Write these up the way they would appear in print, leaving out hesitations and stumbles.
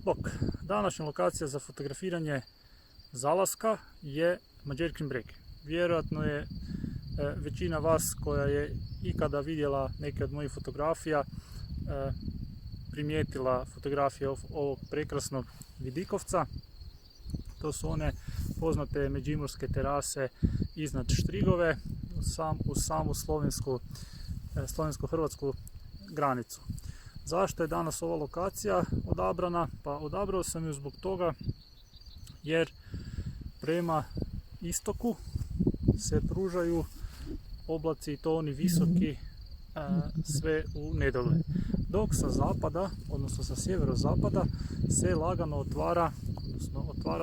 Bok, današnja lokacija za fotografiranje zalaska je Mađerkin breg. Vjerojatno je većina vas koja je ikada vidjela neke od mojih fotografija primijetila fotografije ovog prekrasnog vidikovca. To su one poznate međimurske terase iznad Štrigove uz samu slovensko-hrvatsku granicu. Zašto je danas ova lokacija odabrana? Pa odabrao sam ju zbog toga jer prema istoku se pružaju oblaci i to oni visoki sve u nedogled. Dok sa zapada, odnosno sa sjeverozapada, se lagano otvara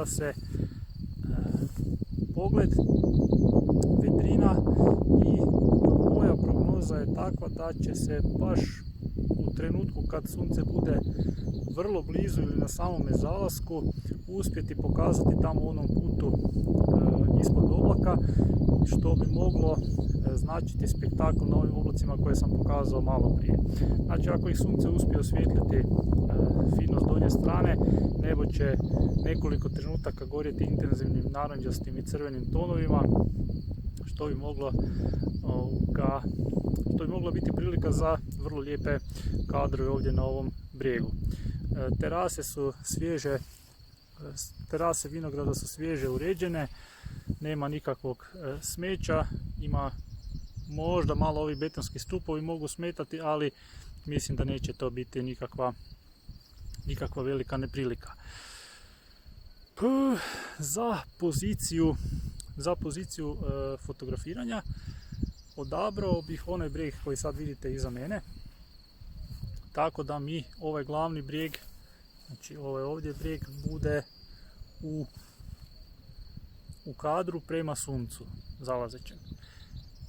se pogled, vedrina i moja prognoza je takva da će se baš u trenutku kad sunce bude vrlo blizu ili na samome zalasku uspjeti pokazati tamo u onom kutu ispod oblaka, što bi moglo značiti spektakl na ovim oblacima koje sam pokazao malo prije. Znači, ako ih sunce uspije osvijetliti fino s donje strane, nebo će nekoliko trenutaka gorjeti intenzivnim naranđastim i crvenim tonovima, što bi mogla biti prilika za vrlo lijepe kadrove ovdje na ovom brijegu. Terase su svježe, terase vinograda su svježe uređene, nema nikakvog smeća, ima možda malo ovi betonski stupovi mogu smetati, ali mislim da neće to biti nikakva velika neprilika. Za poziciju fotografiranja odabrao bih onaj brijeg koji sad vidite iza mene, tako da mi ovaj glavni brijeg, znači ovaj ovdje brijeg, bude u kadru prema suncu zalazećem.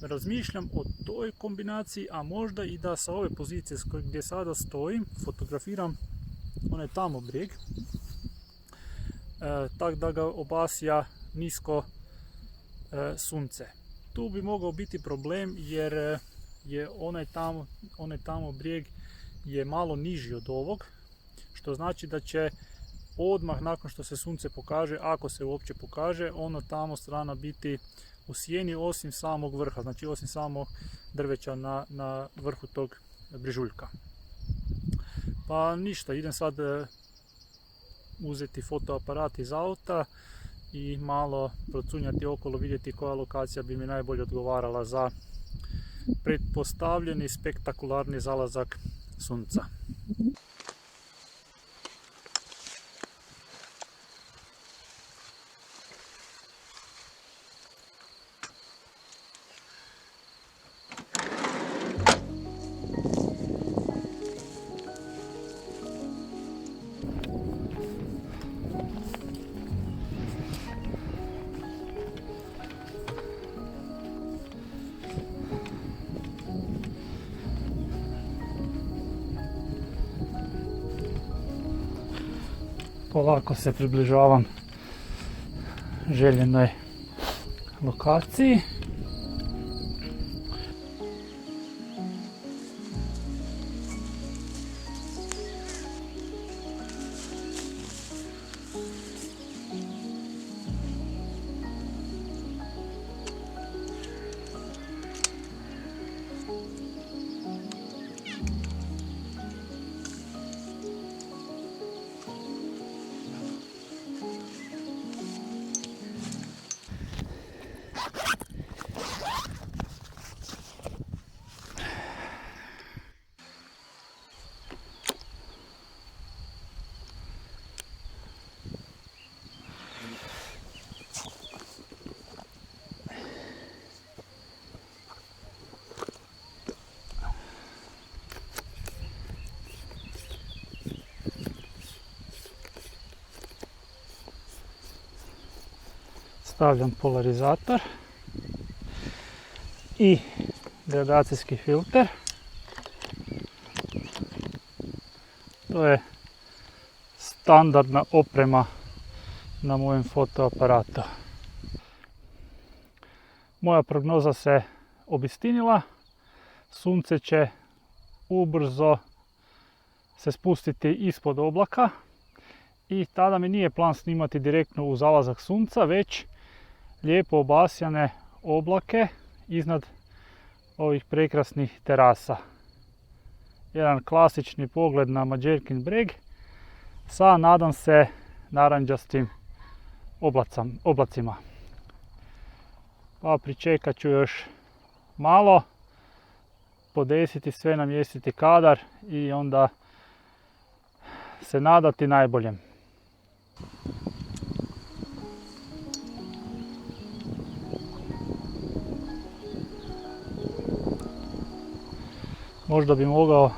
Razmišljam o toj kombinaciji, a možda i da sa ove pozicije gdje sada stojim fotografiram onaj tamo brijeg, tako da ga obasja nisko sunce. Tu bi mogao biti problem jer je onaj tamo brijeg je malo niži od ovog, što znači da će odmah nakon što se sunce pokaže, ako se uopće pokaže, ono tamo strana biti u sjeni osim samog vrha, znači osim samog drveća na vrhu tog brežuljka. Pa ništa, idem sad uzeti fotoaparat iz auta i malo procunjati okolo, vidjeti koja lokacija bi mi najbolje odgovarala za pretpostavljeni spektakularni zalazak sunca. Polako se približavam željenoj lokaciji. Stavljam polarizator i gradacijski filter. To je standardna oprema na mojem fotoaparatu. Moja prognoza se obistinila. Sunce će ubrzo se spustiti ispod oblaka I tada mi nije plan snimati direktno u zalazak sunca, već lijepo obasjane oblake iznad ovih prekrasnih terasa. Jedan klasični pogled na Mađerkin breg sa, nadam se, naranđastim oblacima. Pa pričekat ću još malo, podesiti sve, namjestiti kadar i onda se nadati najboljem. Možda bi mogao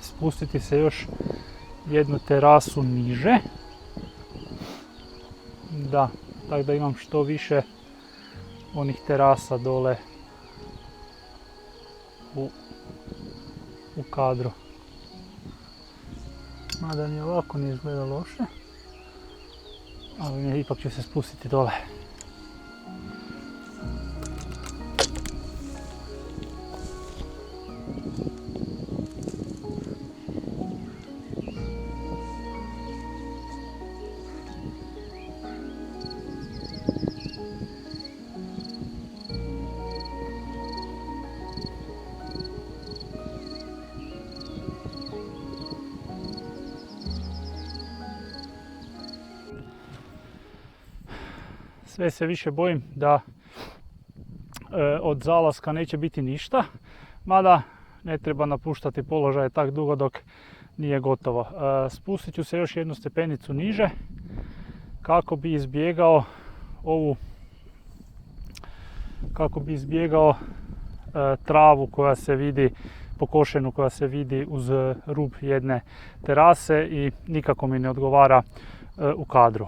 spustiti se još jednu terasu niže. Da, tako da imam što više onih terasa dole u kadru. Mada ni ovako ne izgleda loše, ali ipak ću se spustiti dole. Sve se više bojim da od zalaska neće biti ništa, mada ne treba napuštati položaje tak dugo dok nije gotovo. Spustit ću se još jednu stepenicu niže kako bi izbjegao travu koja se vidi, pokošenu koja se vidi uz rub jedne terase i nikako mi ne odgovara u kadru.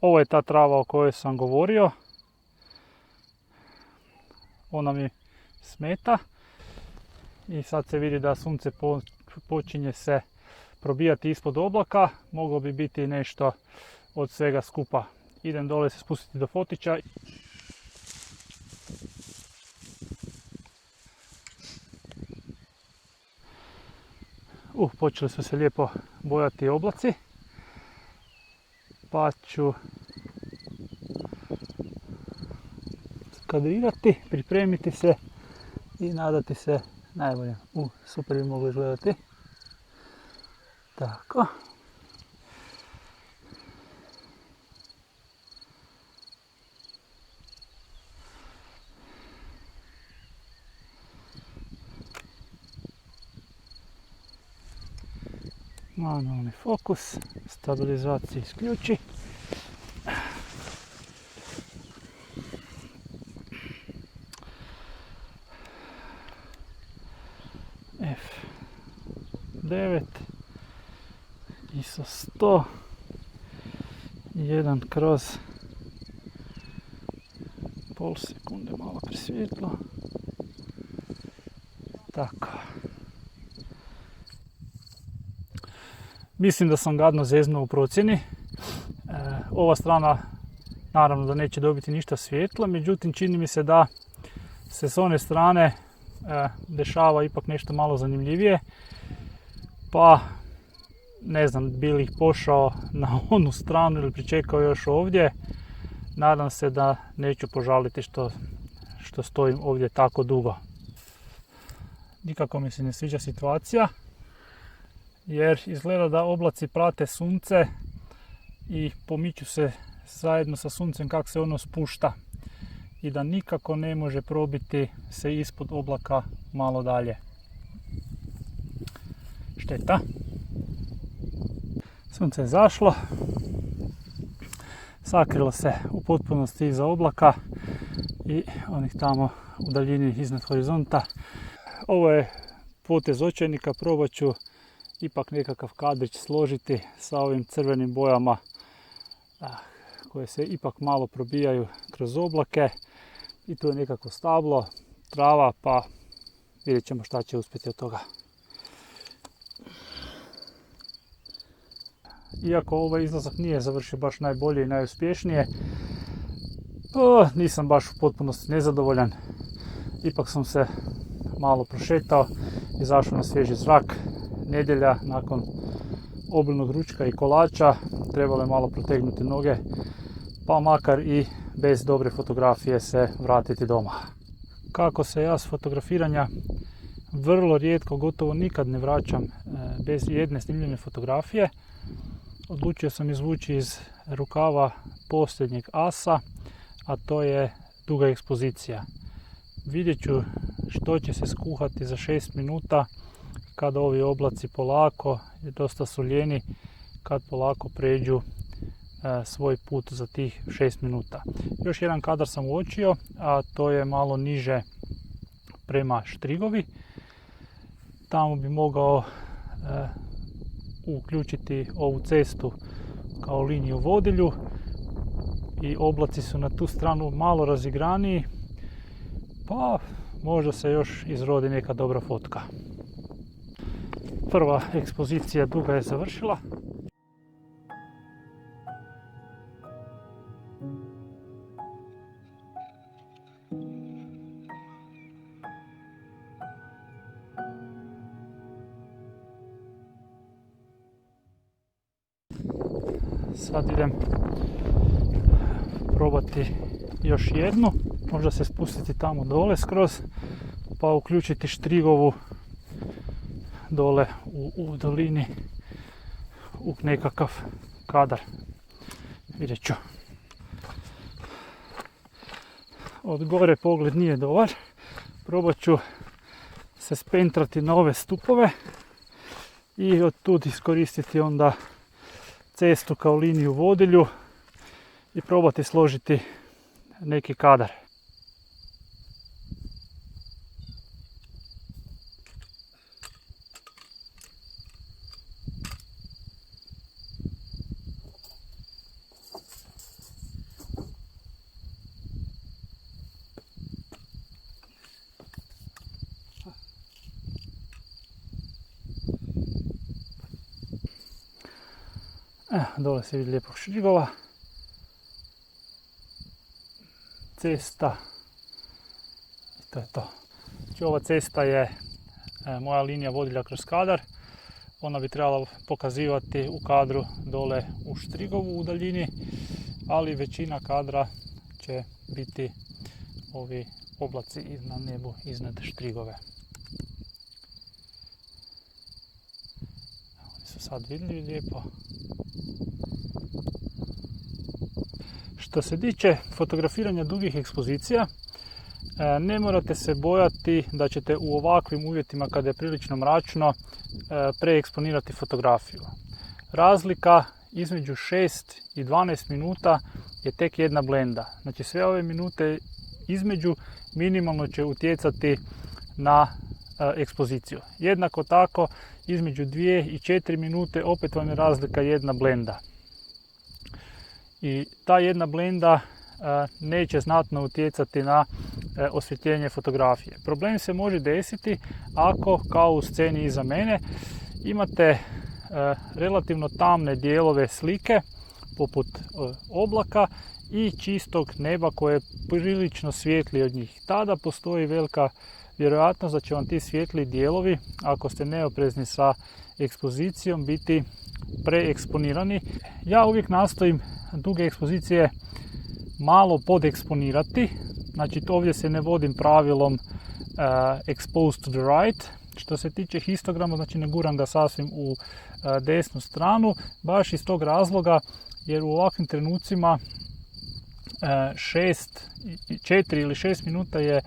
Ovo je ta trava o kojoj sam govorio. Ona mi smeta. I sad se vidi da sunce počinje se probijati ispod oblaka. Moglo bi biti nešto od svega skupa. Idem dole se spustiti do fotića. Počeli su se lijepo bojati oblaci. Pa ću kadrirati, pripremiti se i nadati se najbolje. Super bi moglo izgledati. Tako. Manualni fokus, stabilizacija isključi. F9, ISO 100, 1 kroz pol sekunde, malo presvjetlo. Tako. Mislim da sam gadno zeznuo u procjeni. Ova strana naravno da neće dobiti ništa svjetla, međutim čini mi se da se s one strane dešava ipak nešto malo zanimljivije. Pa ne znam, bi li pošao na onu stranu ili pričekao još ovdje. Nadam se da neću požaliti što stojim ovdje tako dugo. Nikako mi se ne sviđa situacija, jer izgleda da oblaci prate sunce i pomiču se zajedno sa suncem kako se ono spušta i da nikako ne može probiti se ispod oblaka malo dalje. Šteta. Sunce je zašlo, sakrilo se u potpunosti iza oblaka i onih tamo u daljini iznad horizonta. Ovo je potez očajnika, probat ću ipak nekakav kadrić složiti sa ovim crvenim bojama koje se ipak malo probijaju kroz oblake. I tu je nekako stablo, trava, pa vidjet ćemo šta će uspjeti od toga. Iako ovaj izlazak nije završio baš najbolje i najuspješnije, nisam baš u potpunosti nezadovoljan. Ipak sam se malo prošetao, izašao na svježi zrak. Nedjelja nakon obilnog ručka i kolača trebalo je malo protegnuti noge, pa makar i bez dobre fotografije se vratiti doma. Kako se ja s fotografiranja vrlo rijetko, gotovo nikad ne vraćam bez jedne snimljene fotografije, odlučio sam izvući iz rukava posljednjeg asa, a to je duga ekspozicija. Vidjet ću što će se skuhati za 6 minuta kada ovi oblaci polako, dosta su ljeni, kad polako pređu svoj put za tih 6 minuta. Još jedan kadar sam uočio, a to je malo niže prema Štrigovi. Tamo bi mogao uključiti ovu cestu kao liniju vodilju i oblaci su na tu stranu malo razigraniji, pa možda se još izrodi neka dobra fotka. Prva ekspozicija duga je završila. Sad idem probati još jednu, možda se spustiti tamo dole skroz, pa uključiti Štrigovu dole u dolini u nekakav kadar. Vidjet ću. Od gore pogled nije dobar, probat ću se spentrati na ove stupove i od tud iskoristiti onda cestu kao liniju vodilju i probati složiti neki kadar. Dole se vidi lijepog Štrigova. Cesta. I to je to. Znači, ova cesta je moja linija vodilja kroz kadar. Ona bi trebala pokazivati u kadru dole u Štrigovu u daljini, ali većina kadra će biti ovi oblaci na nebu iznad Štrigove. Oni su sad vidljivi lijepo. Što se tiče fotografiranja dugih ekspozicija, ne morate se bojati da ćete u ovakvim uvjetima kada je prilično mračno preeksponirati fotografiju. Razlika između 6 i 12 minuta je tek jedna blenda. Znači sve ove minute između minimalno će utjecati na ekspoziciju. Jednako tako između 2 i 4 minute opet vam je razlika jedna blenda. I ta jedna blenda neće znatno utjecati na osvjetljenje fotografije. Problem se može desiti ako, kao u sceni iza mene, imate relativno tamne dijelove slike, poput oblaka i čistog neba koje prilično svijetli od njih. Tada postoji velika vjerojatnost da će vam ti svijetli dijelovi, ako ste neoprezni sa ekspozicijom, biti preeksponirani. Ja uvijek nastojim duge ekspozicije malo podeksponirati. Znači ovdje se ne vodim pravilom exposed to the right. Što se tiče histograma, znači ne guram ga sasvim u desnu stranu, baš iz tog razloga jer u ovakvim trenucima 4 ili 6 minuta je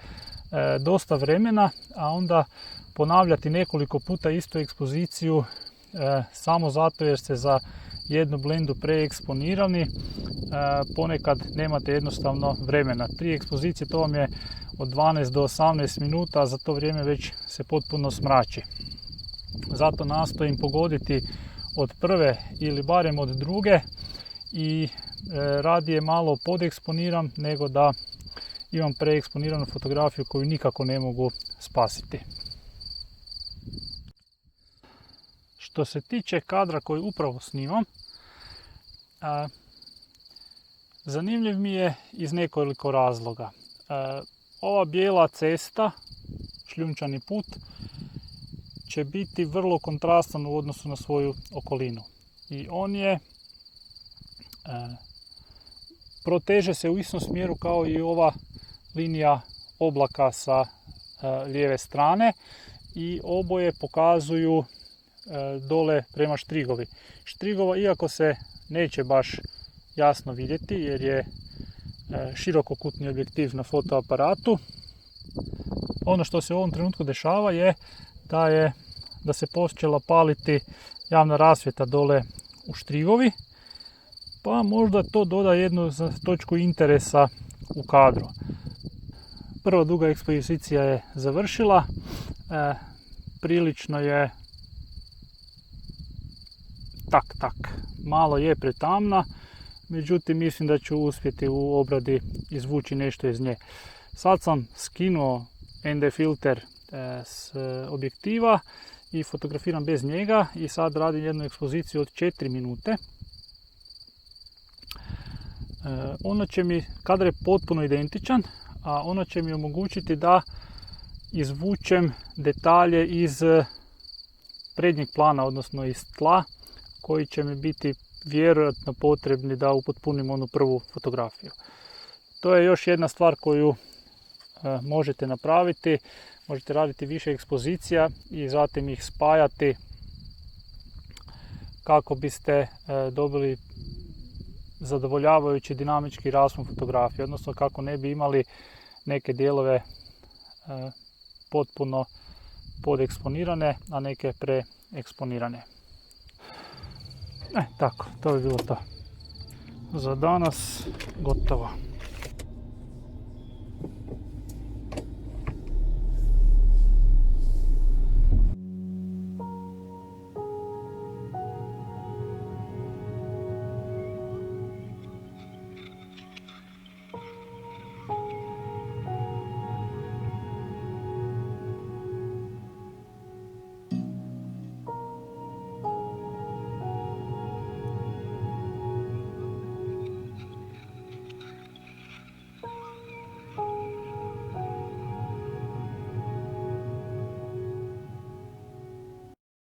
dosta vremena, a onda ponavljati nekoliko puta istu ekspoziciju samo zato jer ste za jednu blendu preeksponirani, ponekad nemate jednostavno vremena. 3 ekspozicije, to vam je od 12 do 18 minuta, a za to vrijeme već se potpuno smrači. Zato nastojim pogoditi od prve ili barem od druge i radije malo podeksponiram nego da imam preeksponiranu fotografiju koju nikako ne mogu spasiti. Što se tiče kadra koji upravo snimam, zanimljiv mi je iz nekoliko razloga. Ova bijela cesta, šljunčani put, će biti vrlo kontrastan u odnosu na svoju okolinu. i on je proteže se u istom smjeru kao i ova linija oblaka sa lijeve strane i oboje pokazuju dole prema štrigovi. Štrigova, iako se neće baš jasno vidjeti jer je širokokutni objektiv na fotoaparatu, ono što se u ovom trenutku dešava je da se počela paliti javna rasvjeta dole u štrigovi, pa možda to doda jednu točku interesa u kadru. Prva duga ekspozicija je završila, prilično je malo je pretamna, međutim mislim da ću uspjeti u obradi izvući nešto iz nje. Sad sam skinuo ND filter s objektiva i fotografiram bez njega i sad radim jednu ekspoziciju od 4 minute. Ono će mi, kadar je potpuno identičan, a ono će mi omogućiti da izvučem detalje iz prednjeg plana, odnosno iz tla, koji će mi biti vjerojatno potrebni da upotpunim onu prvu fotografiju. To je još jedna stvar koju možete napraviti. Možete raditi više ekspozicija i zatim ih spajati kako biste dobili zadovoljavajući dinamički raspon fotografije, odnosno kako ne bi imali neke dijelove potpuno podeksponirane, a neke preeksponirane. Tako, to bi bilo to. Za danas gotovo.